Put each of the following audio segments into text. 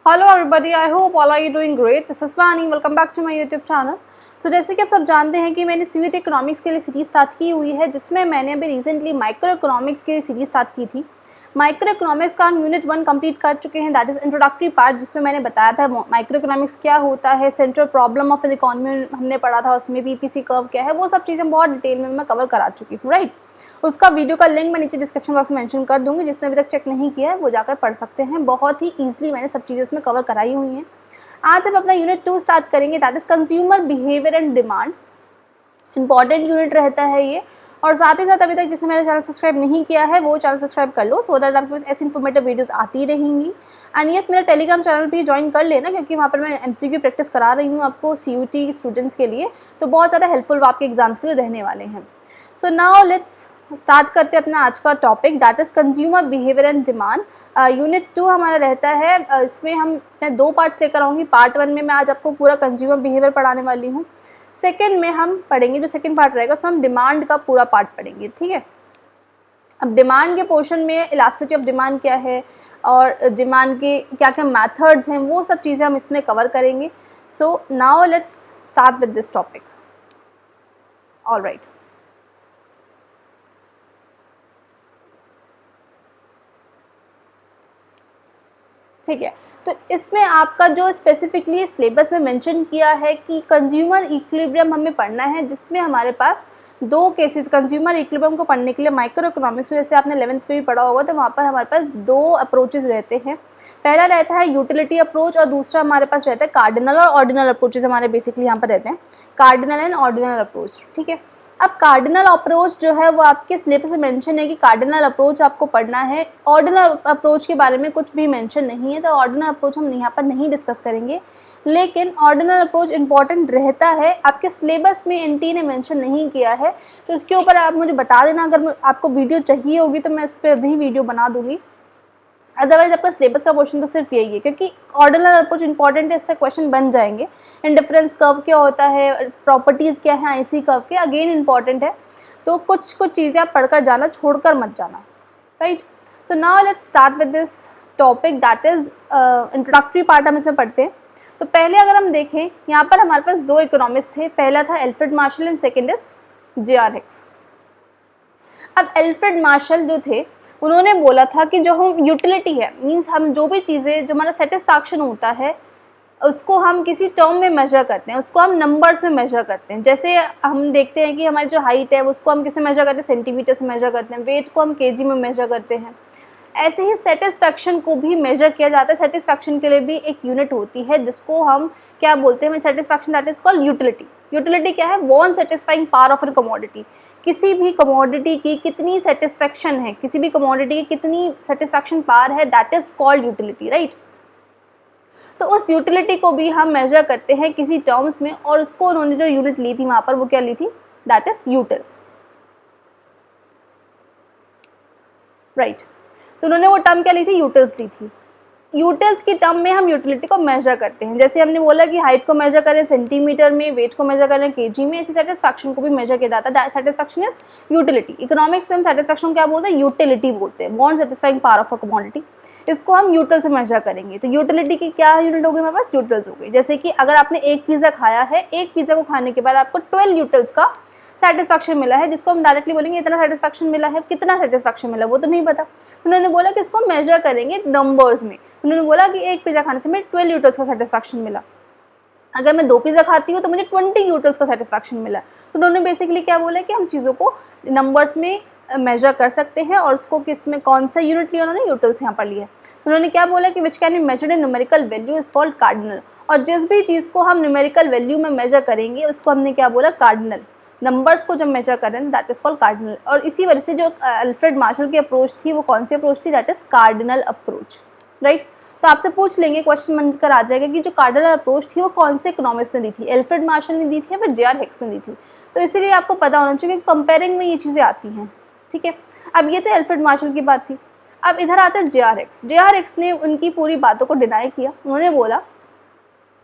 Hello everybody, I hope all are you doing great. This is Vani, welcome back to my YouTube channel. So जैसे कि आप सब जानते हैं कि मैंने सीयूईटी इकोनॉमिक्स के लिए सीरीज स्टार्ट की हुई है, जिसमें मैंने अभी रिसेंटली माइक्रो इकोनॉमिक्स की सीरीज स्टार्ट की थी। माइक्रो इकोनॉमिक्स का हम यूनिट 1 कंप्लीट कर चुके हैं, दैट इज इंट्रोडक्टरी पार्ट, जिसमें मैंने बताया था माइक्रो इकोनॉमिक्स क्या होता है, central problem of an economy हमने पढ़ा था, उसमें पीपीसी कर्व क्या है, वो सब चीज़ें बहुत डिटेल में मैं कवर करा चुकी हूँ, राइट। उसका वीडियो का लिंक मैं नीचे डिस्क्रिप्शन बॉक्स में मेंशन कर दूंगी, जिसने अभी तक चेक नहीं किया है वो जाकर पढ़ सकते हैं। बहुत ही ईजिली मैंने सब चीज़ें उसमें कवर कराई हुई हैं। आज हम अपना यूनिट 2 स्टार्ट करेंगे, that is consumer behaviour and demand. Important unit रहता है ये, और साथ ही साथ अभी तक जिसने मेरा चैनल सब्सक्राइब नहीं किया है वो चैनल सब्सक्राइब कर लो, सो दैट आपके पास ऐसी इन्फॉर्मेटिव वीडियोस आती रहेंगी। एंड यस, मेरा टेलीग्राम चैनल भी ज्वाइन कर लेना, क्योंकि वहाँ पर मैं एमसीक्यू प्रैक्टिस करा रही हूँ आपको सीयूटी स्टूडेंट्स के लिए, तो बहुत ज़्यादा हेल्पफुल आपके एग्जाम्स के लिए रहने वाले हैं। सो नाउ लेट्स स्टार्ट करते हैं अपना आज का topic, that is consumer behaviour and demand. Unit 2 हमारा रहता है, इसमें मैं 2 पार्ट्स लेकर आऊँगी। पार्ट 1 में मैं आज आपको पूरा कंज्यूमर बिहेवियर पढ़ाने वाली हूँ। सेकेंड में हम पढ़ेंगे, जो सेकेंड पार्ट रहेगा उसमें हम डिमांड का पूरा पार्ट पढ़ेंगे, ठीक है। अब डिमांड के पोर्शन में इलास्टिसिटी ऑफ डिमांड क्या है और डिमांड के क्या क्या मेथड्स हैं, वो सब चीज़ें हम इसमें कवर करेंगे। So now let's start with this topic. Alright, ठीक है। तो इसमें आपका जो स्पेसिफिकली सिलेबस में मेंशन किया है कि कंज्यूमर इक्विलिब्रियम हमें पढ़ना है, जिसमें हमारे पास 2 केसेस, कंज्यूमर इक्विलिब्रियम को पढ़ने के लिए माइक्रो इकोनॉमिक्स में जैसे आपने 11th में भी पढ़ा होगा, तो वहाँ पर हमारे पास 2 अप्रोचेस रहते हैं। पहला रहता है यूटिलिटी अप्रोच और दूसरा हमारे पास रहता है कार्डिनल और ऑर्डिनल अप्रोचेस। हमारे बेसिकली यहाँ पर रहते हैं कार्डिनल एंड ऑर्डिनल अप्रोच, ठीक है। अब कार्डिनल अप्रोच जो है वो आपके सिलेबस में मेंशन है कि कार्डिनल अप्रोच आपको पढ़ना है। ऑर्डिनल अप्रोच के बारे में कुछ भी मेंशन नहीं है, तो ऑर्डिनल अप्रोच हम यहाँ पर नहीं डिस्कस करेंगे, लेकिन ऑर्डिनल अप्रोच इंपॉर्टेंट रहता है। आपके सिलेबस में एनटी ने मेंशन नहीं किया है, तो इसके ऊपर आप मुझे बता देना। अगर आपको वीडियो चाहिए होगी तो मैं इस पर भी वीडियो बना दूँगी, अदरवाइज आपका सिलेबस का क्वेश्चन तो सिर्फ यही है, क्योंकि ऑर्डिनल अप्रोच इंपॉर्टेंट है, इससे क्वेश्चन बन जाएंगे। इंडिफरेंस कर्व क्या होता है, प्रॉपर्टीज़ क्या है आईसी कर्व के, अगेन इंपॉर्टेंट है। तो कुछ चीज़ें आप पढ़कर जाना, छोड़कर मत जाना, right. So now let's start with this topic, that is introductory part हम इसमें पढ़ते हैं। तो पहले अगर हम देखें, यहाँ पर हमारे पास 2 इकोनॉमिस्ट थे, पहला था Alfred Marshall and second is JR. Hicks. अब एल्फ्रेड मार्शल जो थे, उन्होंने बोला था कि जो हम यूटिलिटी है, मींस हम जो भी चीज़ें, जो हमारा सेटिस्फैक्शन होता है, उसको हम किसी टर्म में मेजर करते हैं, उसको हम नंबर्स में मेजर करते हैं। जैसे हम देखते हैं कि हमारी जो हाइट है उसको हम किससे मेजर करते हैं, सेंटीमीटर से मेजर करते हैं, वेट को हम केजी में मेजर करते हैं। ऐसे ही सेटिस्फैक्शन को भी मेजर किया जाता है। सेटिस्फैक्शन के लिए भी एक यूनिट होती है, जिसको हम क्या बोलते हैं, satisfaction, that is called utility. Utility क्या है, want satisfying power of an commodity. किसी भी कमोडिटी की कितनी सेटिस्फैक्शन है, किसी भी कमोडिटी की कितनी सेटिस्फैक्शन पावर है, that is called utility, right. तो उस यूटिलिटी को भी हम मेजर करते हैं किसी टर्म्स में, और उसको उन्होंने जो यूनिट ली थी वहाँ पर, वो क्या ली थी, दैट इज यूटिल्स, राइट। तो उन्होंने वो टर्म क्या ली थी, यूटिल्स ली थी। यूटिल्स की टर्म में हम यूटिलिटी को मेजर करते हैं। जैसे हमने बोला कि हाइट को मेजर करें सेंटीमीटर में, वेट को मेजर करें केजी में, इसी सेटिस्फैक्शन को भी मेजर किया जाता है। Satisfaction is utility. इकोनॉमिक्स में हम सेटिस्फैक्शन क्या बोलते हैं, यूटिलिटी बोलते हैं, want satisfying power of a commodity. इसको हम यूटिल से मेजर करेंगे। तो यूटिलिटी की क्या यूनिट होगी हमारे पास, यूटिल्स हो गई। जैसे कि अगर आपने एक पिज़्ज़ा खाया है, एक पिज़्ज़ा को खाने के बाद आपको 12 यूटिल्स का सेटिस्फैक्शन मिला है, जिसको हम डायरेक्टली बोलेंगे इतना सेटिस्फैक्शन मिला है। कितना सेटिस्फैक्शन मिला वो तो नहीं पता, उन्होंने बोला कि इसको मेजर करेंगे नंबर्स में। उन्होंने बोला कि एक पिज़्ज़ा खाने से मुझे 12 यूटिल्स का सेटिस्फैक्शन मिला, अगर मैं 2 पिज़्ज़ा खाती हूँ तो मुझे 20 यूटिल्स का सेटिस्फैक्शन मिला। तो उन्होंने बेसिकली क्या बोला कि हम चीज़ों को नंबर्स में मेजर कर सकते हैं, और उसको किस में कौन सा यूनिट लिया, उन्होंने यूटिल्स यहाँ पर लिया। उन्होंने क्या बोला कि which can be measured in numerical value is called cardinal. और जिस भी चीज़ को हम न्यूमेरिकल वैल्यू में मेजर करेंगे उसको हमने क्या बोला, कार्डिनल। नंबर्स को जब मेजर करें दैट इज कॉल्ड कार्डिनल। और इसी वजह से जो एल्फ्रेड मार्शल की अप्रोच थी, वो कौन सी अप्रोच थी, that is cardinal approach, right. तो आपसे पूछ लेंगे, क्वेश्चन बनकर आ जाएगा कि जो कार्डिनल अप्रोच थी वो कौन से इकोनॉमिस्ट ने दी थी, एल्फ्रेड मार्शल ने दी थी या फिर जे.आर. हिक्स ने दी थी। तो इसीलिए आपको पता होना चाहिए कि कंपेयरिंग में ये चीज़ें आती हैं, ठीक है। अब ये तो एल्फ्रेड मार्शल की बात थी। अब इधर आते हैं जे.आर. हिक्स। जे.आर. हिक्स ने उनकी पूरी बातों को डिनाई किया। उन्होंने बोला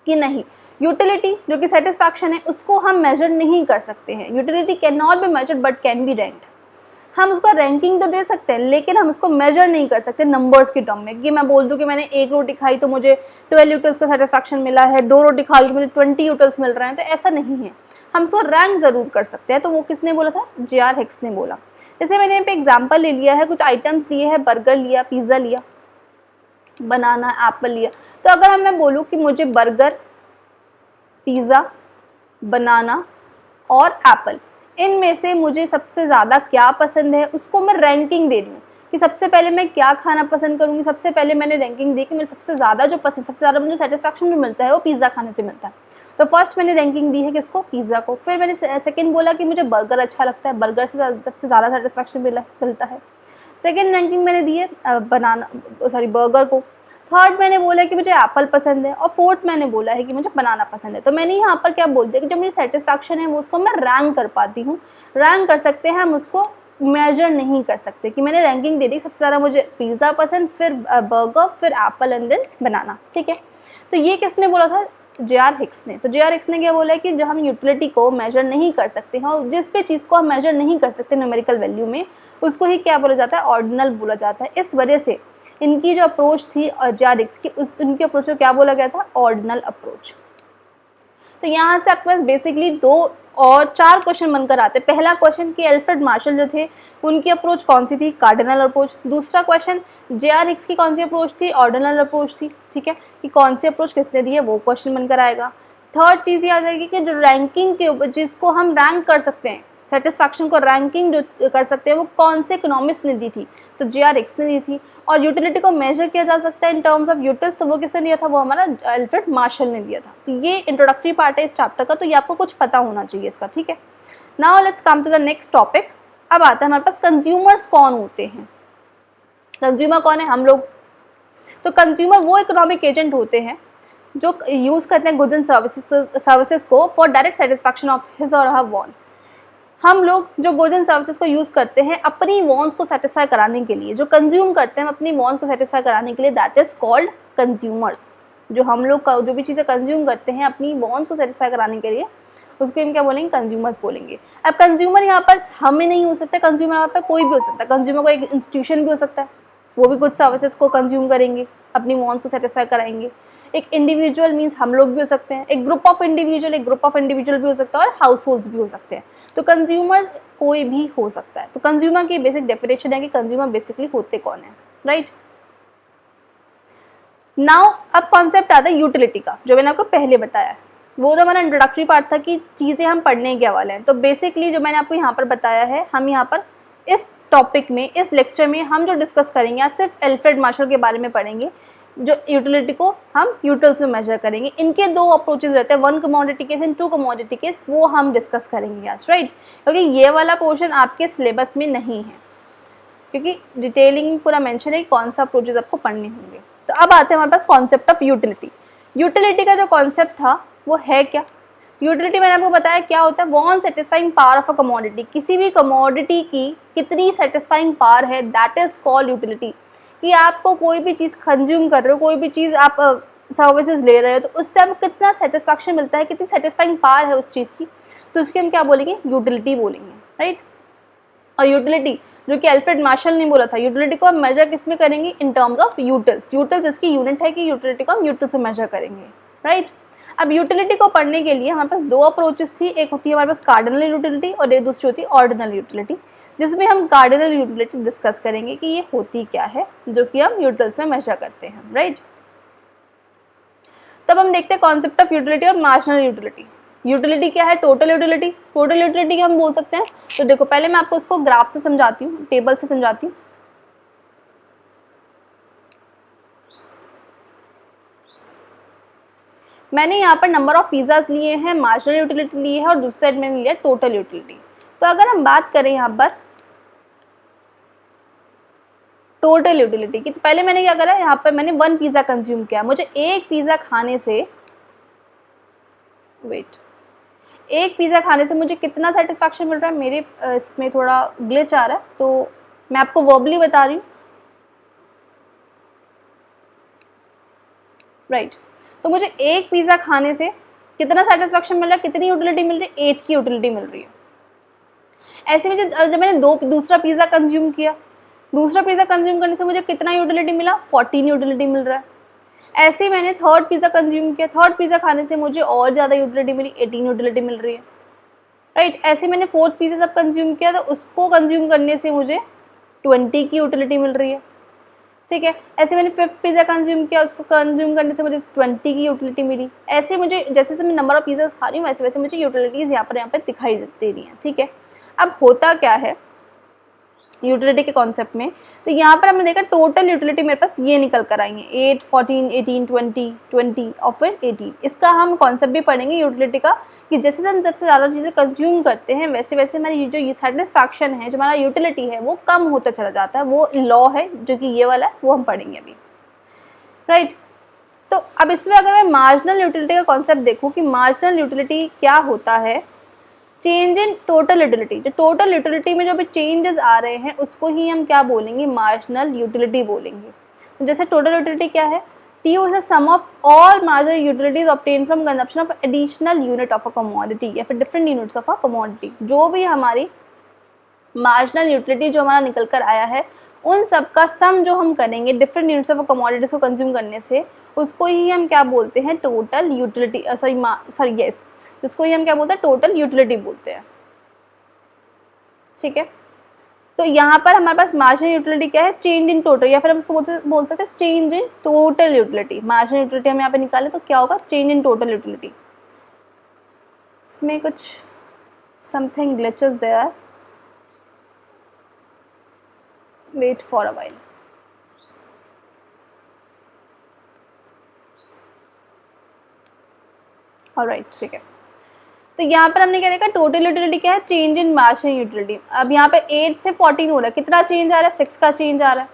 कि नहीं, यूटिलिटी जो कि सेटिस्फैक्शन है उसको हम मेजर नहीं कर सकते हैं। Utility can not be measured but can be ranked. हम उसको रैंकिंग तो दे सकते हैं, लेकिन हम उसको मेजर नहीं कर सकते नंबर्स की टर्म में, कि मैं बोल दूँ कि मैंने 1 रोटी खाई तो मुझे 12 यूटल्स का सेटिस्फैक्शन मिला है, 2 रोटी खा ली तो मुझे 20 यूटल्स मिल रहे हैं, तो ऐसा नहीं है। हम उसको रैंक ज़रूर कर सकते हैं। तो वो किसने बोला था? J.R. हिक्स ने बोला। जैसे मैंने यहाँ पे एग्जाम्पल ले लिया है, कुछ आइटम्स लिए हैं, बर्गर लिया, पिज़्ज़ा लिया, बनाना, एप्पल लिया। तो अगर मैं बोलूँ कि मुझे बर्गर, पिज़्ज़ा, बनाना और एप्पल, इनमें से मुझे सबसे ज़्यादा क्या पसंद है, उसको मैं रैंकिंग दे रही हूँ कि सबसे पहले मैं क्या खाना पसंद करूँगी। सबसे पहले मैंने रैंकिंग दी कि मुझे सबसे ज़्यादा जो पसंद, सबसे ज़्यादा मुझे सेटिस्फैक्शन जो मिलता है वो पिज़्ज़ा खाने से मिलता है। तो फर्स्ट मैंने रैंकिंग दी है किसको? पिज़्ज़ा को। फिर मैंने सेकंड बोला कि मुझे बर्गर अच्छा लगता है, बर्गर से सबसे ज़्यादा सेटिस्फैक्शन मिलता है। सेकंड रैंकिंग मैंने दी है बर्गर को। थर्ड मैंने बोला है कि मुझे एप्पल पसंद है, और फोर्थ मैंने बोला है कि मुझे बनाना पसंद है। तो मैंने यहाँ पर क्या बोल दिया कि जो मेरी सेटिस्फैक्शन है वो उसको मैं रैंक कर पाती हूँ। रैंक कर सकते हैं हम, उसको मेजर नहीं कर सकते कि मैंने रैंकिंग दे दी, सबसे ज़्यादा मुझे पिज़्ज़ा पसंद, फिर बर्गर, फिर एप्पल एंड देन बनाना। ठीक है, तो ये किसने बोला था? J.R. हिक्स ने। तो J.R. हिक्स ने क्या बोला है कि जब हम यूटिलिटी को मेजर नहीं कर सकते हैं, जिस भी चीज़ को हम मेजर नहीं कर सकते न्यूमेरिकल वैल्यू में, उसको ही क्या बोला जाता है? ऑर्डिनल बोला जाता है। इस वजह से इनकी जो अप्रोच थी J.R. हिक्स की, उनकी अप्रोच को क्या बोला गया था? Ordinal approach. तो यहाँ से आपके पास बेसिकली 2 और 4 क्वेश्चन बनकर आते हैं। पहला क्वेश्चन कि अल्फ्रेड मार्शल जो थे उनकी अप्रोच कौन सी थी? Cardinal approach. दूसरा क्वेश्चन J.R. हिक्स की कौन सी अप्रोच थी? ऑर्डिनल अप्रोच थी। ठीक है, कि कौन सी अप्रोच किसने दी है, वो क्वेश्चन बनकर आएगा। थर्ड चीज़ ये आ जाएगी कि जो रैंकिंग के ऊपर, जिसको हम रैंक कर सकते हैं, सेटिस्फैक्शन को रैंकिंग जो कर सकते हैं, वो कौन से इकोनॉमिस्ट ने दी थी? तो J.R. हिक्स ने दी थी। और यूटिलिटी को मेजर किया जा सकता है इन टर्म्स ऑफ यूटिल्स, तो वो किसने दिया था? वो हमारा अल्फ्रेड मार्शल ने दिया था। तो ये इंट्रोडक्टरी पार्ट है इस चैप्टर का, तो ये आपको कुछ पता होना चाहिए इसका। ठीक है, now let's come to the next topic. अब आता है हमारे पास कंज्यूमर्स कौन होते हैं। कंज्यूमर कौन है? हम लोग। तो कंज्यूमर वो इकोनॉमिक एजेंट होते हैं जो यूज़ करते हैं गुड्स एंड सर्विसेज को for direct satisfaction of his और हर वांट्स। हम लोग जो गुड्स एंड सर्विसेज को यूज़ करते हैं अपनी वांट्स को सेटिस्फाई कराने के लिए, जो कंज्यूम करते हैं अपनी वांट्स को सेटिस्फाई कराने के लिए, दैट इज़ कॉल्ड कंज्यूमर्स। जो हम लोग जो भी चीज़ें कंज्यूम करते हैं अपनी वांट्स को सेटिस्फाई कराने के लिए, उसको हम क्या बोलेंगे? कंज्यूमर्स बोलेंगे। अब कंज्यूमर यहाँ पर हमें नहीं हो सकता, कंज्यूमर यहाँ पर कोई भी हो सकता है। कंज्यूमर को एक इंस्टीट्यूशन भी हो सकता है, वो भी कुछ सर्विसेज को कंज्यूम करेंगे, अपनी वांट्स को सेटिस्फाई कराएंगे। एक इंडिविजुअल मीन्स हम लोग भी हो सकते हैं, एक ग्रुप ऑफ इंडिविजुअल भी हो सकता है, और हाउस होल्ड्स भी हो सकते हैं। तो कंज्यूमर कोई भी हो सकता है। तो कंज्यूमर की बेसिक डेफिनेशन है कि कंज्यूमर बेसिकली होते कौन है, राइट। नाउ अब कॉन्सेप्ट आता है यूटिलिटी का, जो मैंने आपको पहले बताया है। वो तो हमारा इंट्रोडक्टरी पार्ट था कि चीज़ें हम पढ़ने के वाले हैं। तो बेसिकली जो मैंने आपको यहाँ पर बताया है, हम यहाँ पर इस टॉपिक में, इस लेक्चर में हम जो डिस्कस करेंगे, आज सिर्फ अल्फ्रेड मार्शल के बारे में पढ़ेंगे, जो यूटिलिटी को हम यूटिल्स में मेजर करेंगे। इनके 2 अप्रोचेस रहते हैं, 1 commodity case and 2 commodity case, वो हम डिस्कस करेंगे आज, राइट। क्योंकि ये वाला पोर्शन आपके सिलेबस में नहीं है, क्योंकि डिटेलिंग पूरा मेंशन है कौन सा अप्रोचेस आपको पढ़ने होंगे। तो अब आते हैं हमारे पास कॉन्सेप्ट ऑफ यूटिलिटी। यूटिलिटी का जो कॉन्सेप्ट था वो है क्या? यूटिलिटी मैंने आपको बताया क्या होता है? Want satisfying power of a commodity. किसी भी कमोडिटी की कितनी सेटिस्फाइंग पावर है, दैट इज कॉल्ड यूटिलिटी। कि आपको कोई भी चीज़ कंज्यूम कर रहे हो, कोई भी चीज़ आप सर्विसेज ले रहे हो, तो उससे आपको कितना सेटिस्फैक्शन मिलता है, कितनी सेटिस्फाइंग पावर है उस चीज़ की, तो उसकी हम क्या बोलेंगे? यूटिलिटी बोलेंगे, राइट। और यूटिलिटी जो कि अल्फ्रेड मार्शल ने बोला था, यूटिलिटी को हम मेजर किस में करेंगे? In terms of utils. Utils इसकी यूनिट है कि यूटिलिटी को हम यूटिल्स से मेजर करेंगे, राइट। अब यूटिलिटी को पढ़ने के लिए हमारे पास 2 अप्रोचेस थी। एक होती है हमारे पास कार्डिनल यूटिलिटी और एक दूसरी होती है ऑर्डिनल यूटिलिटी, जिसमें हम कार्डिनल यूटिलिटी डिस्कस करेंगे कि ये होती क्या है, जो कि हम यूटिल्स में मेजर करते हैं, राइट। तब हम देखते हैं कॉन्सेप्ट ऑफ यूटिलिटी और मार्जिनल यूटिलिटी। यूटिलिटी क्या है? Total utility. टोटल यूटिलिटी क्या हम बोल सकते हैं? तो देखो पहले मैं आपको उसको ग्राफ से समझाती हूँ, टेबल से समझाती हूँ। मैंने यहाँ पर नंबर ऑफ पिज़्ज़ाज लिए हैं, मार्जिनल यूटिलिटी ली है, और दूसरी साइड मैंने लिया टोटल यूटिलिटी। तो अगर हम बात करें यहाँ पर टोटल यूटिलिटी की, तो पहले मैंने क्या करा, यहाँ पर मैंने 1 पिज़्ज़ा कंज्यूम किया। मुझे एक पिज़्ज़ा खाने से एक पिज़्ज़ा खाने से मुझे कितना सेटिस्फैक्शन मिल रहा है? मेरे इसमें थोड़ा ग्लिच आ रहा है, तो मैं आपको वर्बली बता रही हूँ, राइट। तो मुझे एक पिज़्ज़ा खाने से कितना सेटिस्फैक्शन मिल रहा है, कितनी यूटिलिटी मिल रही है? 8 की यूटिलिटी मिल रही है। ऐसे में जब मैंने दूसरा पिज़्ज़ा कंज्यूम किया, दूसरा पिज़्ज़ा कंज्यूम करने से मुझे कितना यूटिलिटी मिला, 14 यूटिलिटी मिल रहा है। ऐसे ही मैंने थर्ड पिज़्ज़ा कंज्यूम किया, थर्ड पिज़्ज़ा खाने से मुझे और ज़्यादा यूटिलिटी मिली, 18 यूटिलिटी मिल रही है, राइट। ऐसे मैंने फोर्थ पिज़्ज़ा सब कंज्यूम किया तो उसको कंज्यूम करने से मुझे 20 की यूटिलिटी मिल रही है, ठीक है। ऐसे मैंने फिफ्थ पिज़्ज़ा कंज्यूम किया, उसको कंज्यूम करने से मुझे 20 की यूटिलिटी मिली। ऐसे मुझे जैसे जैसे मैं नंबर ऑफ पिज़्ज़ास खा रही हूँ वैसे वैसे मुझे यूटिलिटीज़ यहाँ पर दिखाई दे रही हैं, ठीक है। अब होता क्या है यूटिलिटी के कॉन्सेप्ट में, तो यहाँ पर हमने देखा टोटल यूटिलिटी मेरे पास ये निकल कर आई है 8, 14, 18, 20, 20 और फिर 18। इसका हम कॉन्सेप्ट भी पढ़ेंगे यूटिलिटी का कि जैसे हम सबसे ज़्यादा चीज़ें कंज्यूम करते हैं वैसे वैसे हमारी जो सेटिस्फैक्शन है, जो हमारा यूटिलिटी है वो कम होता चला जाता है। वो लॉ है जो कि ये वाला है, वो हम पढ़ेंगे अभी, राइट। तो अब इसमें अगर मैं मार्जिनल यूटिलिटी का कॉन्सेप्ट देखूँ कि मार्जिनल यूटिलिटी क्या होता है, चेंज इन टोटल यूटिलिटी, जो टोटल यूटिलिटी में जो भी चेंजेस आ रहे हैं उसको ही हम क्या बोलेंगे, मार्जिनल यूटिलिटी बोलेंगे। तो जैसे टोटल यूटिलिटी क्या है, TU is the sum of all marginal utilities obtained from consumption of additional unit of a commodity या फिर different units of a commodity। जो भी हमारी मार्जिनल यूटिलिटी जो हमारा निकल कर आया है उन सब का सम जो हम करेंगे डिफरेंट यूनिट्स ऑफ कमोडिटीज़ को कंज्यूम करने से, उसको ही हम क्या बोलते हैं, टोटल यूटिलिटी, उसको ही हम क्या बोलते हैं, टोटल यूटिलिटी बोलते हैं, ठीक है। तो यहाँ पर हमारे पास मार्जिनल यूटिलिटी क्या है, चेंज इन टोटल, या फिर हम इसको बोल सकते हैं change in total utility. Marginal utility हम यहाँ पे निकालें तो क्या होगा, चेंज इन टोटल यूटिलिटी। इसमें कुछ something glitches there, wait for a while. Alright, ठीक है। तो यहाँ पर हमने क्या देखा, टोटल यूटिलिटी क्या है, चेंज इन मार्जिनल यूटिलिटी। अब यहाँ पे 8 से 14 हो रहा है, कितना चेंज आ रहा है, 6 का चेंज आ रहा है।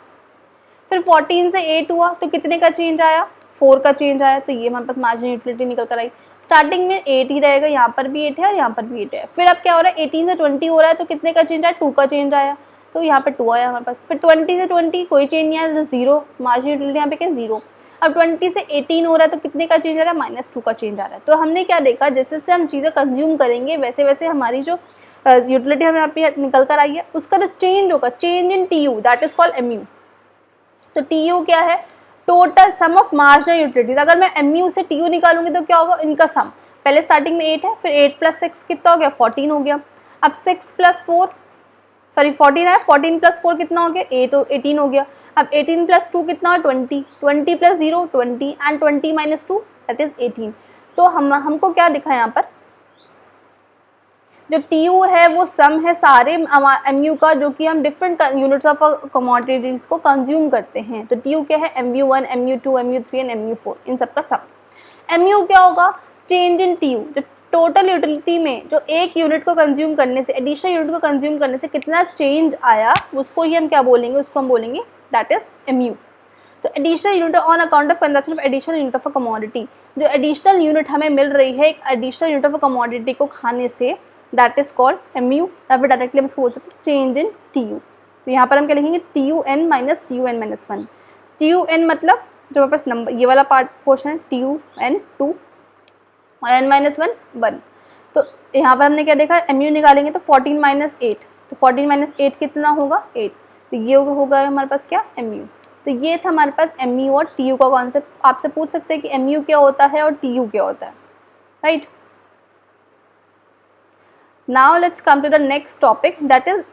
फिर 14 से 8 हुआ तो कितने का चेंज आया, 4 का चेंज आया। तो ये हमारे पास मार्जिनल यूटिलिटी निकल कर आई। स्टार्टिंग में 8 ही रहेगा, यहाँ पर भी 8 है और यहाँ पर भी 8 है। फिर अब क्या हो रहा है, 18 से 20 हो रहा है तो कितने का चेंज आया, 2 का चेंज आया, तो यहाँ पर 2 आया हमारे पास। फिर 20 से 20 कोई चेंज नहीं आया तो 0, मार्जिनल यूटिलिटी यहाँ पे क्या, 0। अब 20 से 18 हो रहा है तो कितने का चेंज आ रहा है, -2 का चेंज आ रहा है। तो हमने क्या देखा, जैसे जैसे हम चीज़ें कंज्यूम करेंगे वैसे वैसे हमारी जो यूटिलिटी हमें यहाँ पे निकल कर आई है उसका जो चेंज होगा, change in TU, that is called MU। तो TU क्या है, total sum of marginal utilities. अगर मैं MU से TU निकालूंगी तो क्या होगा, इनका सम। पहले स्टार्टिंग में 8 है, फिर 8 + 6 कितना हो गया, 14 हो गया। अब 6 + 4 सॉरी 14 है, 14 + 4 कितना हो गया, 18 हो गया। अब 18 + 2 कितना हो, 20, 20 + 0 20 एंड 20 - 2 दैट इज 18। तो हमको क्या दिखा यहाँ पर, जो TU है वो सम है सारे MU का, जो कि हम डिफरेंट यूनिट्स ऑफ कमोडिटीज़ को कंज्यूम करते हैं। तो TU क्या है, MU1, MU2, MU3 and MU4, इन सब का सम। MU क्या होगा, चेंज इन TU, जो टोटल यूटिलिटी में जो एक यूनिट को कंज्यूम करने से, एडिशनल यूनिट को कंज्यूम करने से कितना चेंज आया, उसको ही हम क्या बोलेंगे, उसको हम बोलेंगे दैट इज MU। तो additional unit on account of consumption of additional unit of a commodity, जो एडिशनल यूनिट हमें मिल रही है एक additional unit of a commodity को खाने से, दैट इज कॉल्ड MU। या फिर डायरेक्टली हम इसको बोल सकते हैं चेंज इन TU। तो यहाँ पर हम क्या लिखेंगे, TUN - TUN - 1। TUN मतलब जो हमारे पास नंबर ये वाला पोर्शन है, TUN 2 और n - 1 1। तो यहाँ पर हमने क्या देखा, MU निकालेंगे तो 14 - 8, तो 14 - 8 कितना होगा, 8। तो ये होगा हमारे पास क्या, MU। तो ये था हमारे पास MU और TU का कॉन्सेप्ट। आपसे पूछ सकते हैं कि MU क्या होता है और TU क्या होता है, right. Now let's come to the next topic, that is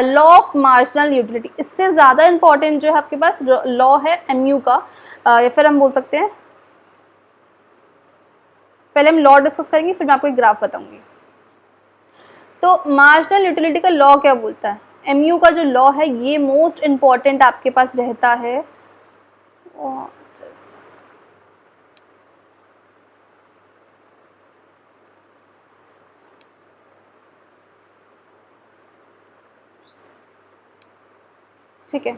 law of marginal utility. इससे ज़्यादा इंपॉर्टेंट जो है आपके पास लॉ है MU का, या फिर हम बोल सकते हैं, पहले हम लॉ डिस्कस करेंगे फिर मैं आपको एक ग्राफ बताऊंगी। तो मार्जिनल यूटिलिटी का लॉ क्या बोलता है, MU का जो लॉ है ये मोस्ट इम्पॉर्टेंट आपके पास रहता है। ठीक है,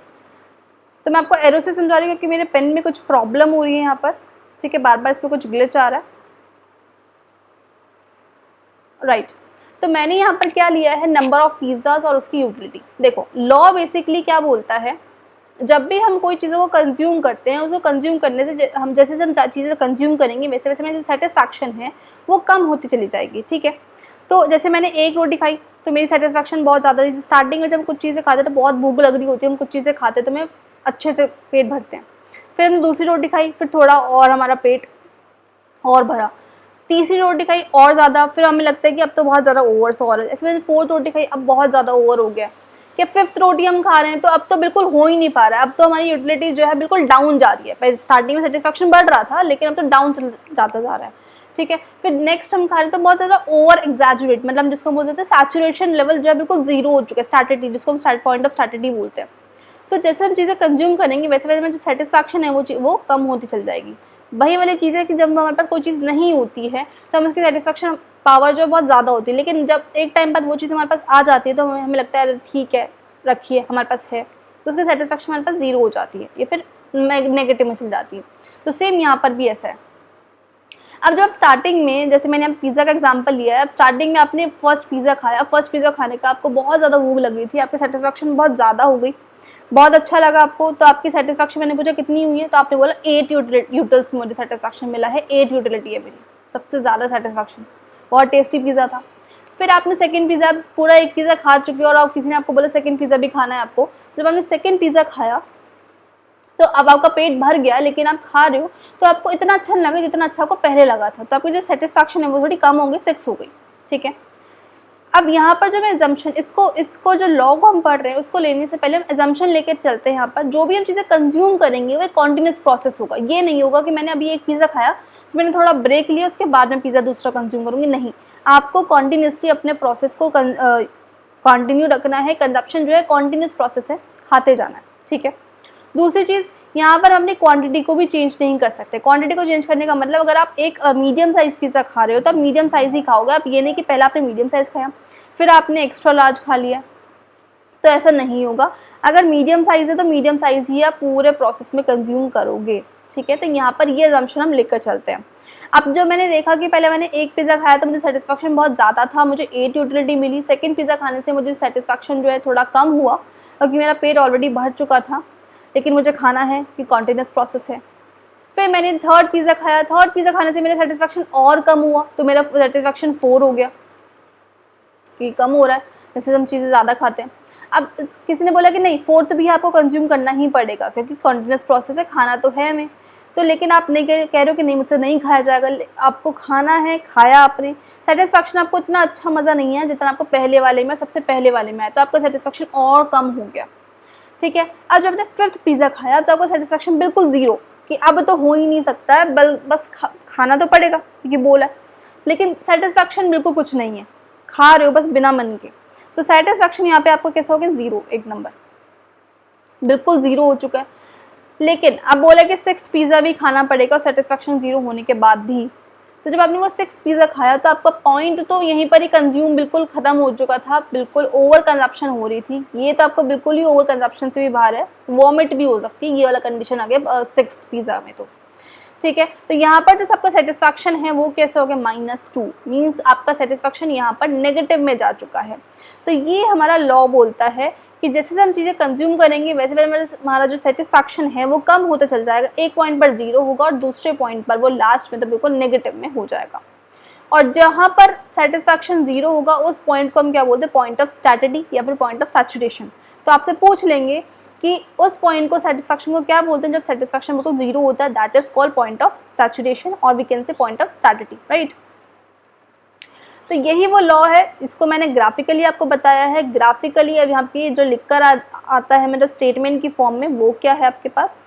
तो मैं आपको एरो से समझा रही हूँ क्योंकि मेरे पेन में कुछ प्रॉब्लम हो रही है यहाँ पर, ठीक है, बार बार इस पर कुछ ग्लिच आ रहा है, राइट। तो मैंने यहाँ पर क्या लिया है, नंबर ऑफ पिज़्ज़ाज और उसकी यूटिलिटी। देखो लॉ बेसिकली क्या बोलता है, जब भी हम कोई चीज़ों को कंज्यूम करते हैं, उसको कंज्यूम करने से हम जैसे जैसे हम चीज़ें कंज्यूम करेंगे वैसे वैसे हमारी जो सेटिस्फैक्शन है वो कम होती चली जाएगी, ठीक है। तो जैसे मैंने एक रोटी खाई तो मेरी सेटिस्फैक्शन बहुत ज़्यादा थी। स्टार्टिंग में जब कुछ चीज़ें खाते तो बहुत भूख लग रही होती है, हम कुछ चीज़ें खाते तो हमें अच्छे से पेट भरते हैं। फिर हमने दूसरी रोटी खाई, फिर थोड़ा और हमारा पेट और भरा, तीसरी रोटी खाई और ज़्यादा, फिर हमें लगता है कि अब तो बहुत ज़्यादा ओवर सो रहा है, इसमें फोर्थ रोटी खाई, अब बहुत ज़्यादा ओवर हो गया, कि फिफ्थ रोटी हम खा रहे हैं तो अब तो बिल्कुल हो ही नहीं पा रहा है, अब तो हमारी यूटिलिटी जो है बिल्कुल डाउन जा रही है। पहले स्टार्टिंग में सेटिस्फैक्शन बढ़ रहा था लेकिन अब तो डाउन जाता जा रहा है, ठीक है। फिर नेक्स्ट हम खा रहे हैं तो बहुत ज़्यादा ओवर एग्जैजुरेट, मतलब हम जिसको बोलते हैं सैचुरेशन लेवल जो है बिल्कुल जीरो हो चुका है, स्टैटिटी, जिसको हम पॉइंट ऑफ स्टैटिटी बोलते हैं। तो जैसे हम चीज़ें कंज्यूम करेंगे वैसे वैसे में जो सेटिस्फैक्शन है वो कम होती चल जाएगी। वही वाली चीज़ है कि जब हमारे पास कोई चीज़ नहीं होती है तो हम उसकी सेटिस्फैक्शन पावर जो है बहुत ज़्यादा होती है, लेकिन जब एक टाइम बाद वो चीज़ हमारे पास आ जाती है तो हमें लगता है ठीक है रखिए हमारे पास है, तो उसकी सेटिस्फैक्शन हमारे पास ज़ीरो हो जाती है, ये फिर नेगेटिव में चल जाती है। तो सेम यहाँ पर भी ऐसा है। अब जब आप स्टार्टिंग में, जैसे मैंने अब पिज़्ज़ा का एग्जांपल लिया है, अब स्टार्टिंग में आपने फर्स्ट पिज़्ज़ा खाया, फर्स्ट पिज़्ज़ा खाने का आपको बहुत ज़्यादा भूख लग रही थी, आपकी सेटिस्फैक्शन बहुत ज़्यादा हो गई, बहुत अच्छा लगा आपको, तो आपकी सेटिस्फैक्शन, मैंने पूछा कितनी हुई है तो आपने बोला 8 यूटिल्स में मुझे सेटिस्फैक्शन मिला है, 8 यूटिलिटी है मेरी, सबसे ज़्यादा सेटिस्फैक्शन, बहुत टेस्टी पिज़्ज़ा था। फिर आपने सेकंड पिज़्ज़ा, पूरा एक पिज़्ज़ा खा चुके हो और आप किसी ने आपको बोला सेकंड पिज़्ज़ा भी खाना है आपको, जब आपने सेकंड पिज़्ज़ा खाया तो अब आपका पेट भर गया लेकिन आप खा रहे हो तो आपको इतना अच्छा नहीं लगा जितना अच्छा आपको पहले लगा था, तो आपकी जो सेटिस्फैक्शन है वो थोड़ी कम हो गई, 6 हो गई, ठीक है। अब यहाँ पर जो मैं एजम्पशन, इसको जो लॉ को हम पढ़ रहे हैं उसको लेने से पहले हम एजम्पशन लेकर चलते हैं। यहाँ पर जो भी हम चीज़ें कंज्यूम करेंगे वो एक कॉन्टिन्यूस प्रोसेस होगा, ये नहीं होगा कि मैंने अभी एक पिज़्ज़ा खाया मैंने थोड़ा ब्रेक लिया उसके बाद में पिज़्ज़ा दूसरा कंज्यूम करूँगी, नहीं, आपको कॉन्टीन्यूसली अपने प्रोसेस को कंटिन्यू रखना है। कंजप्शन जो है कॉन्टीन्यूस प्रोसेस है, खाते जाना है, ठीक है। दूसरी चीज़, यहाँ पर हम अपनी क्वांटिटी को भी चेंज नहीं कर सकते। क्वांटिटी को चेंज करने का मतलब, अगर आप एक मीडियम साइज़ पिज़्ज़ा खा रहे हो तो आप मीडियम साइज़ ही खाओगे, आप ये नहीं कि पहले आपने मीडियम साइज़ खाया फिर आपने एक्स्ट्रा लार्ज खा लिया, तो ऐसा नहीं होगा। अगर मीडियम साइज़ है तो मीडियम साइज़ ही आप पूरे प्रोसेस में कंज्यूम करोगे, ठीक है। तो यहाँ पर ये अजम्पशन हम लेकर चलते हैं। अब जो मैंने देखा कि पहले मैंने एक पिज़्ज़ा खाया तो मुझे सेटिस्फैक्शन बहुत ज़्यादा था, मुझे 8 यूटिलिटी मिली, सेकंड पिज़्ज़ा खाने से मुझे सेटिस्फैक्शन जो है थोड़ा कम हुआ क्योंकि मेरा पेट ऑलरेडी भर चुका था, लेकिन मुझे खाना है कि कॉन्टिन्यूस प्रोसेस है। फिर मैंने थर्ड पिज़्ज़ा खाया, थर्ड पिज़्ज़ा खाने से मेरा सेटिस्फैक्शन और कम हुआ, तो मेरा सेटिस्फैक्शन 4 हो गया कि कम हो रहा है जैसे हम चीज़ें ज़्यादा खाते हैं। अब किसी ने बोला कि नहीं, फोर्थ भी आपको कंज्यूम करना ही पड़ेगा क्योंकि कॉन्टिन्यूस प्रोसेस है, खाना तो है हमें, तो लेकिन आप नहीं कह रहे हो कि नहीं मुझसे नहीं खाया जाएगा, आपको खाना है, खाया आपने, सेटिस्फैक्शन आपको इतना अच्छा मज़ा नहीं है जितना आपको पहले वाले में, सबसे पहले वाले में आया, तो आपका सेटिस्फैक्शन और कम हो गया, ठीक है। अब जब आपने फिफ्थ पिज़्ज़ा खाया तो आपका सेटिस्फैक्शन बिल्कुल ज़ीरो कि अब तो हो ही नहीं सकता है, बस खाना तो पड़ेगा क्योंकि बोला है, लेकिन सेटिस्फैक्शन बिल्कुल कुछ नहीं है, खा रहे हो बस बिना मन के, तो सेटिस्फैक्शन यहाँ पे आपको कैसा हो गया, ज़ीरो, एक नंबर बिल्कुल ज़ीरो हो चुका है। लेकिन अब बोला कि 6 पिज़्ज़ा भी खाना पड़ेगा और सेटिस्फैक्शन ज़ीरो होने के बाद भी, तो जब आपने वो 6 पिज़्ज़ा खाया तो आपका पॉइंट तो यहीं पर ही कंज्यूम बिल्कुल ख़त्म हो चुका था, बिल्कुल ओवर कंजप्शन हो रही थी, ये तो आपको बिल्कुल ही ओवर कंजप्शन से भी बाहर है, वॉमिट भी हो सकती है, ये वाला कंडीशन आ गया 6 पिज़्ज़ा में, तो ठीक है। तो यहाँ पर जो आपका सेटिस्फैक्शन है वो कैसे हो गया, -2, मीन्स आपका सेटिस्फैक्शन यहाँ पर नेगेटिव में जा चुका है। तो ये हमारा लॉ बोलता है कि जैसे से हम चीज़ें कंज्यूम करेंगे वैसे वैसे हमारा जो सेटिस्फैक्शन है वो कम होता चल जाएगा, एक पॉइंट पर 0 होगा और दूसरे पॉइंट पर वो लास्ट में तो बिल्कुल नेगेटिव में हो जाएगा। और जहाँ पर सेटिस्फैक्शन 0 होगा उस पॉइंट को हम क्या बोलते हैं, पॉइंट ऑफ स्टैटिटी या फिर पॉइंट ऑफ सैचुरेशन। तो आपसे पूछ लेंगे कि उस पॉइंट को, सेटिस्फैक्शन को क्या बोलते हैं जब सेटिस्फैक्शन बिल्कुल 0 होता है, that is called point of saturation और we can say point of satiety, right. तो यही वो लॉ है, इसको मैंने ग्राफिकली आपको बताया है। ग्राफिकली अब यहाँ पे जो लिखकर आता है मतलब स्टेटमेंट की फॉर्म में, वो क्या है आपके पास,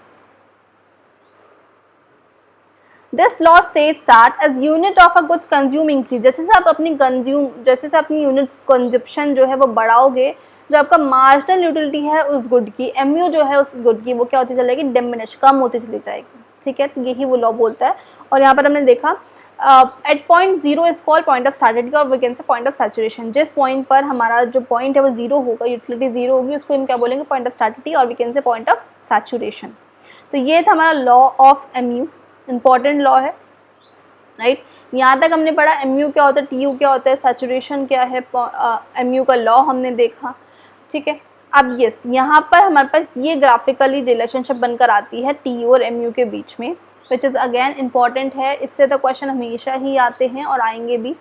this law states that as unit of a goods consume increase, जैसे से आप अपनी यूनिट्स कंजप्शन जो है वो बढ़ाओगे, जो आपका मार्जिनल यूटिलिटी है उस गुड की, MU जो है उस गुड की, वो क्या होती चली जाएगी, डिमिनिश, कम होती चली जाएगी, ठीक है। तो यही वो लॉ बोलता है। और यहाँ पर हमने देखा at point 0 is called point of satiety और we can say point of saturation. जिस पॉइंट पर हमारा जो पॉइंट है वो 0 होगा, यूटिलिटी 0 होगी, उसको हम क्या बोलेंगे, पॉइंट ऑफ स्टैटिटी और we can say point of saturation. तो ये था हमारा law of MU, important law है, राइट। यहाँ तक हमने पढ़ा MU क्या होता है, TU क्या होता है, सैचुरेशन क्या है, MU का लॉ हमने देखा, ठीक है। अब यस, यहाँ पर हमारे पास ये ग्राफिकली रिलेशनशिप बनकर आती है TU और MU के बीच में, विच इज़ अगेन इम्पॉर्टेंट है, इससे तो क्वेश्चन हमेशा ही आते हैं और आएंगे भी।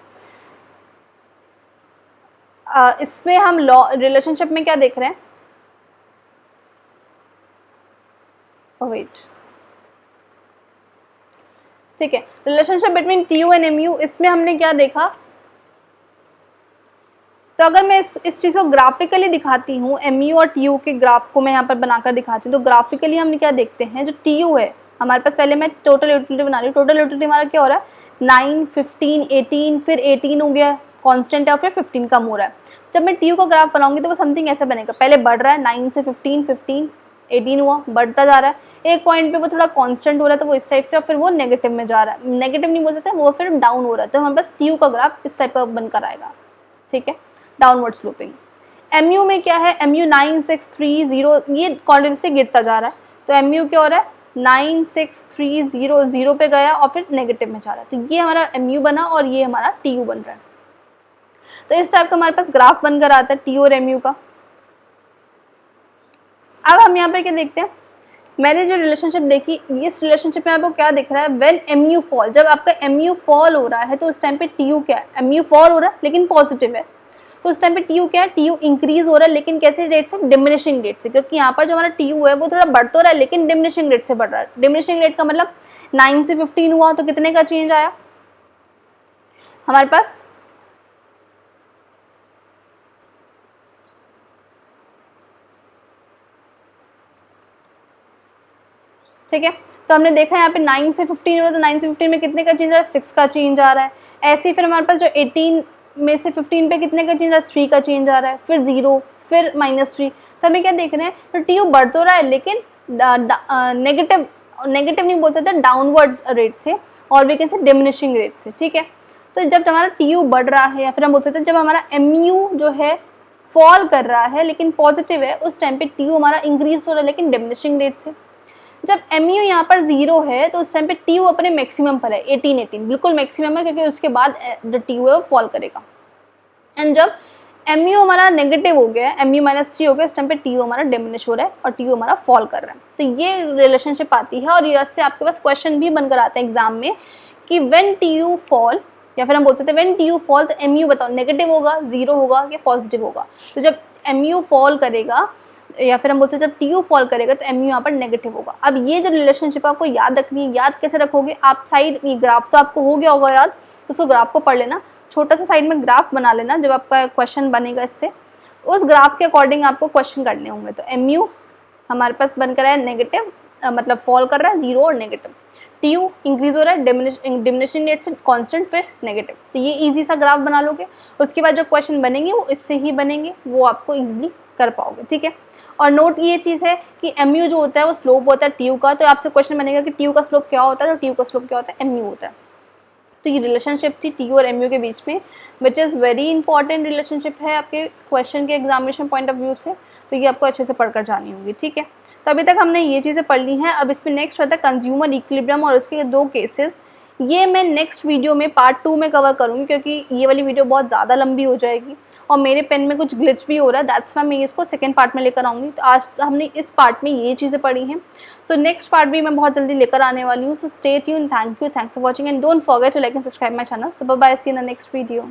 इसमें हम लॉ रिलेशनशिप में क्या देख रहे हैं, वेट, ठीक है, relationship between T U and M U, इसमें हमने क्या देखा, तो अगर मैं इस चीज़ को ग्राफिकली दिखाती हूँ, एम यू और टी यू के ग्राफ को मैं यहाँ पर बनाकर दिखाती हूँ, तो ग्राफिकली हम क्या देखते हैं, जो टी यू है हमारे पास, पहले मैं टोटल यूटिलिटी बना रही हूँ, टोटल यूटिलिटी हमारा क्या हो रहा है, 9, 15, 18, फिर 18 हो गया कांस्टेंट है और फिर 15 कम हो रहा है। जब मैं टी यू का ग्राफ बनाऊंगी तो वो समथिंग ऐसा बनेगा, पहले बढ़ रहा है 9 से 15, 15, 18 हुआ, बढ़ता जा रहा है, एक पॉइंट पे वो थोड़ा कांस्टेंट हो रहा है, तो वो इस टाइप से, और फिर वो नेगेटिव में जा रहा है, नेगेटिव नहीं बोल सकते, वो फिर डाउन हो रहा है, तो हमारे पास टी यू का ग्राफ इस टाइप का बनकर आएगा, ठीक है, डाउनवर्ड स्लोपिंग। एम यू में क्या है, एम यू 9, 6, 3, 0, ये क्वांटिटी से गिरता जा रहा है, तो एम यू क्या हो रहा है, 9, 6, 3, 0, 0 पे गया और फिर नेगेटिव में जा रहा है, तो ये हमारा एम यू बना और ये हमारा टी यू बन रहा है। तो इस टाइप का हमारे पास ग्राफ बनकर आता है टी यू और एम यू का। अब हम यहाँ पर क्या देखते हैं, मैंने जो रिलेशनशिप देखी, इस रिलेशनशिप में आपको क्या दिख रहा है, व्हेन एम यू फॉल, जब आपका एम यू फॉल हो रहा है तो उस टाइम पे टी यू क्या है, एम यू फॉल हो रहा है लेकिन पॉजिटिव है, तो उस टाइम पे टी यू क्या है, टी यू इंक्रीज हो रहा है, लेकिन कैसे रेट से, डिमिनिशिंग रेट से, क्योंकि यहाँ पर जो हमारा टी यू है वो थोड़ा बढ़ तो रहा है लेकिन डिमिनिशिंग रेट से बढ़ रहा है। डिमिनिशिंग रेट का मतलब 9 से 15 हुआ तो कितने का चेंज आया हमारे पास, ठीक है, तो हमने देखा यहाँ पे 9 से 15 हो रहा है, तो 9 से 15 में कितने का चेंज आ रहा है, 6 का चेंज आ रहा है। ऐसे ही फिर हमारे पास जो 18 में से 15 पे कितने का चेंज आ रहा है, 3 का चेंज आ रहा है, फिर 0, फिर -3, तो हमें क्या देख रहे हैं, तो टी यू बढ़ तो रहा है लेकिन नेगेटिव नहीं बोल सकते, डाउनवर्ड रेट से, और भी कैसे, डिमिनिशिंग रेट से, ठीक है। तो जब हमारा टी यू बढ़ रहा है, या फिर हम बोल सकते हैं जब हमारा एम यू जो है फॉल कर रहा है लेकिन पॉजिटिव है, उस टाइम पे टी यू हमारा इंक्रीज हो रहा है लेकिन डिमिनिशिंग रेट से। जब एम यू यहाँ पर 0 है तो उस टाइम पे टी यू अपने मैक्सिमम पर है, 18 बिल्कुल मैक्सिमम है, क्योंकि उसके बाद जो टी यू है वो फॉल करेगा। एंड जब एम यू हमारा नेगेटिव हो गया, एम यू -3 हो गया, उस टाइम पे टी यू हमारा डिमिनिश हो रहा है और टी यू हमारा फॉल कर रहा है। तो ये रिलेशनशिप आती है, और इससे आपके पास क्वेश्चन भी बनकर आता है एग्जाम में कि व्हेन टी यू फॉल, या फिर हम बोल सकते हैं व्हेन टी यू फॉल, तो एम यू बताओ नेगेटिव होगा, 0 होगा या पॉजिटिव होगा। तो जब एम यू फॉल करेगा, या फिर हम बोलते हैं जब टी यू फॉल करेगा, तो एम यू यहाँ पर नेगेटिव होगा। अब ये जो रिलेशनशिप आपको याद रखनी है, याद कैसे रखोगे आप, साइड ये ग्राफ तो आपको हो गया होगा याद, उसको ग्राफ को पढ़ लेना, छोटा सा साइड में ग्राफ बना लेना, जब आपका क्वेश्चन बनेगा इससे, उस ग्राफ के अकॉर्डिंग आपको क्वेश्चन करने होंगे। तो एम यू हमारे पास बनकर है नेगेटिव, मतलब फॉल कर रहा है, 0 और नेगेटिव, टी यू इंक्रीज हो रहा है डिमिनिशिंग रेट से, कांस्टेंट, फिर नेगेटिव। तो ये इजी सा ग्राफ बना लोगे, उसके बाद जो क्वेश्चन बनेंगे वो इससे ही बनेंगे, वो आपको ईजिली कर पाओगे, ठीक है। और नोट ये चीज़ है कि एम यू जो होता है वो स्लोप होता है टी यू का, तो आपसे क्वेश्चन बनेगा कि टी यू का स्लोप क्या होता है, तो टी यू का स्लोप क्या होता है, एम यू होता है। तो ये रिलेशनशिप थी टी यू और एम यू के बीच में, which is very important relationship है आपके क्वेश्चन के एग्जामिनेशन पॉइंट ऑफ व्यू से, तो ये आपको अच्छे से पढ़कर जानी होगी, ठीक है। तो अभी तक हमने ये चीज़ें पढ़ ली हैं। अब इसमें नेक्स्ट आता है कंज्यूमर इक्विलिब्रियम और उसके 2 केसेस। ये मैं नेक्स्ट वीडियो में पार्ट 2 में कवर करूँगी, क्योंकि ये वाली वीडियो बहुत ज़्यादा लंबी हो जाएगी और मेरे पेन में कुछ ग्लिच भी हो रहा है, दैट्स वाई मैं इसको सेकंड पार्ट में लेकर आऊँगी। तो आज हमने इस पार्ट में ये चीज़ें पढ़ी हैं, सो नेक्स्ट पार्ट भी मैं बहुत जल्दी लेकर आने वाली हूँ। So stay tune, thanks for watching and don't forget to like and subscribe my channel. So bye bye, see in the next video.